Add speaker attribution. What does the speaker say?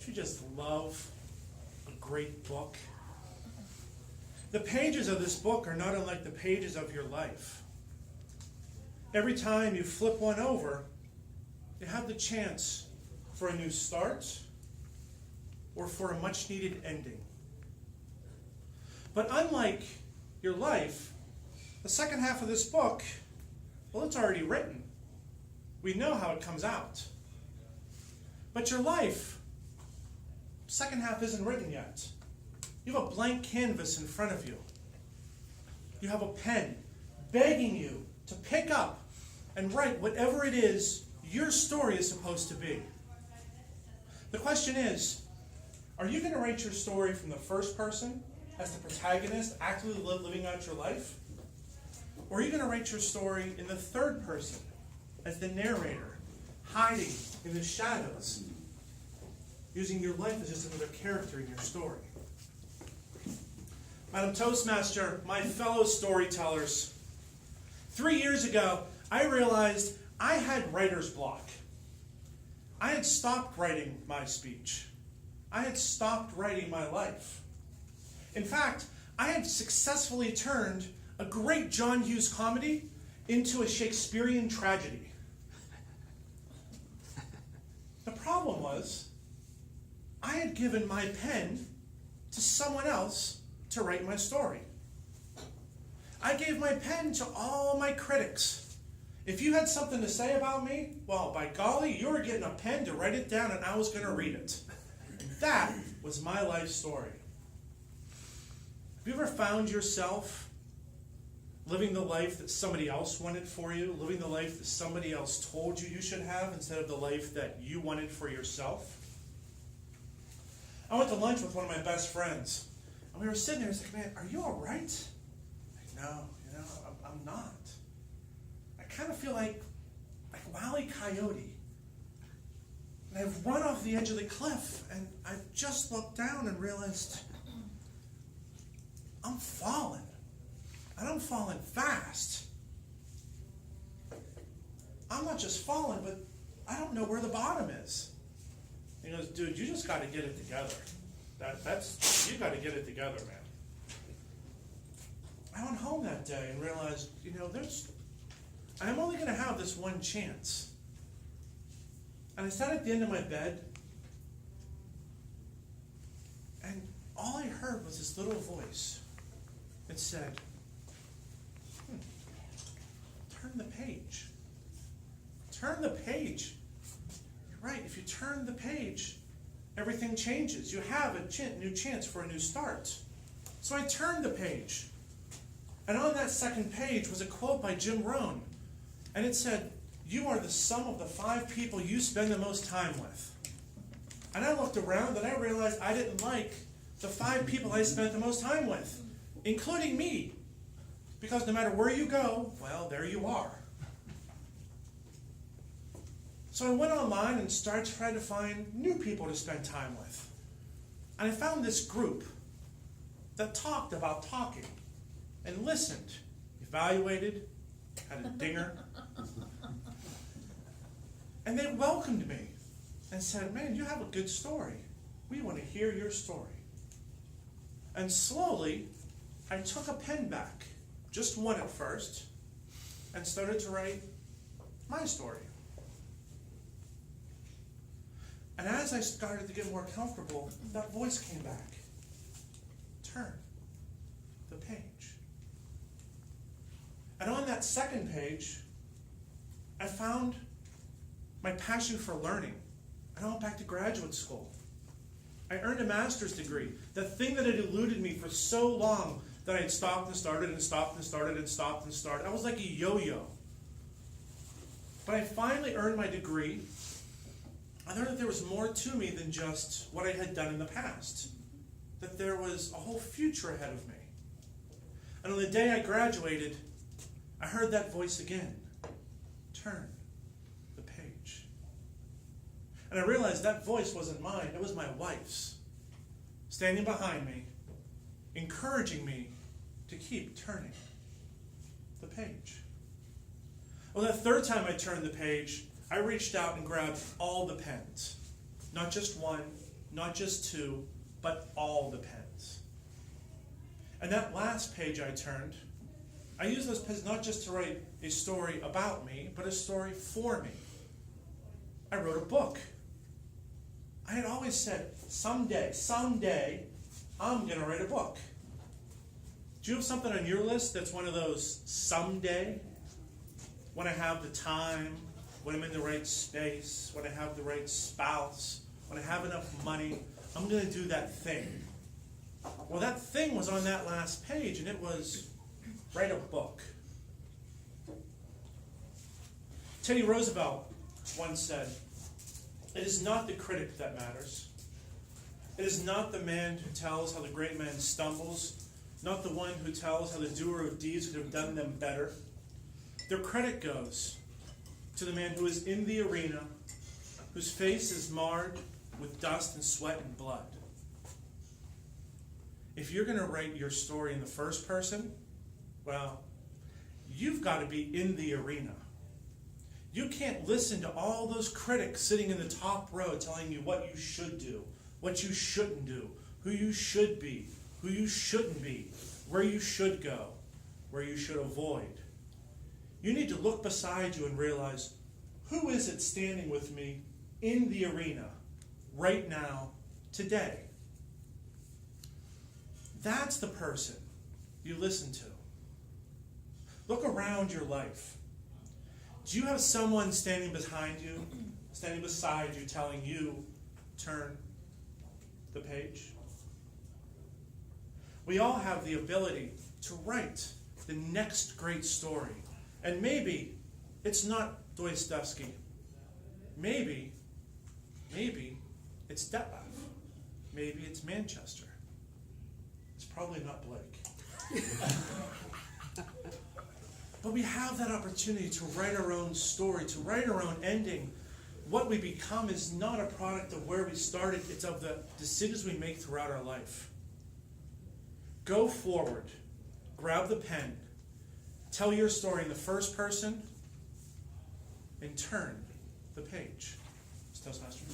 Speaker 1: Don't you just love a great book? The pages of this book are not unlike the pages of your life. Every time you flip one over, you have the chance for a new start or for a much-needed ending. But unlike your life, the second half of this book, well, it's already written. We know how it comes out. But your life, second half isn't written yet. You have a blank canvas in front of you. You have a pen begging you to pick up and write whatever it is your story is supposed to be. The question is, are you going to write your story from the first person as the protagonist actively living out your life? Or are you going to write your story in the third person as the narrator, hiding in the shadows, using your life as just another character in your story? Madam Toastmaster, my fellow storytellers, 3 years ago, I realized I had writer's block. I had stopped writing my speech. I had stopped writing my life. In fact, I had successfully turned a great John Hughes comedy into a Shakespearean tragedy. The problem was, I had given my pen to someone else to write my story. I gave my pen to all my critics. If you had something to say about me, well, by golly, you were getting a pen to write it down and I was going to read it. That was my life story. Have you ever found yourself living the life that somebody else wanted for you, living the life that somebody else told you you should have instead of the life that you wanted for yourself? I went to lunch with one of my best friends, and we were sitting there, and he's like, man, are you all right? Like, no, I'm not. I kind of feel like Wile E. Coyote. And I've run off the edge of the cliff, and I just looked down and realized I'm falling. And I'm falling fast. I'm not just falling, but I don't know where the bottom is. He goes, dude, you just got to get it together. You got to get it together, man. I went home that day and realized, I'm only going to have this one chance. And I sat at the end of my bed, and all I heard was this little voice. It said, turn the page. Turn the page. You're right, if you turn the page, everything changes. You have a new chance for a new start. So I turned the page. And on that second page was a quote by Jim Rohn. And it said, you are the sum of the 5 people you spend the most time with. And I looked around and I realized I didn't like the 5 people I spent the most time with, including me. Because no matter where you go, well, there you are. So I went online and started trying to find new people to spend time with. And I found this group that talked about talking and listened, evaluated, had a dinger. And they welcomed me and said, man, you have a good story. We want to hear your story. And slowly, I took a pen back, just one at first, and started to write my story. And as I started to get more comfortable, that voice came back. Turn the page. And on that second page, I found my passion for learning. And I went back to graduate school. I earned a master's degree. The thing that had eluded me for so long that I had stopped and started and stopped and started and stopped and started. I was like a yo-yo. But I finally earned my degree. I learned that there was more to me than just what I had done in the past. That there was a whole future ahead of me. And on the day I graduated, I heard that voice again. Turn the page. And I realized that voice wasn't mine, it was my wife's. Standing behind me, encouraging me to keep turning the page. Well, that third time I turned the page, I reached out and grabbed all the pens. Not just one, not just two, but all the pens. And that last page I turned, I used those pens not just to write a story about me, but a story for me. I wrote a book. I had always said, someday, I'm going to write a book. Do you have something on your list that's one of those someday? When I have the time, when I'm in the right space, when I have the right spouse, when I have enough money, I'm going to do that thing. Well, that thing was on that last page, and it was write a book. Teddy Roosevelt once said, "It is not the critic that matters. It is not the man who tells how the great man stumbles, not the one who tells how the doer of deeds could have done them better. Their credit goes to the man who is in the arena, whose face is marred with dust and sweat and blood." If you're going to write your story in the first person, well, you've got to be in the arena. You can't listen to all those critics sitting in the top row telling you what you should do, what you shouldn't do, who you should be, who you shouldn't be, where you should go, where you should avoid. You need to look beside you and realize, who is it standing with me in the arena right now, today? That's the person you listen to. Look around your life. Do you have someone standing behind you, standing beside you, telling you, turn the page? We all have the ability to write the next great story. And maybe it's not Dostoevsky. Maybe it's Detlef. Maybe it's Manchester. It's probably not Blake. But we have that opportunity to write our own story, to write our own ending. What we become is not a product of where we started, it's of the decisions we make throughout our life. Go forward, grab the pen, tell your story in the first person, and turn the page. Toastmaster.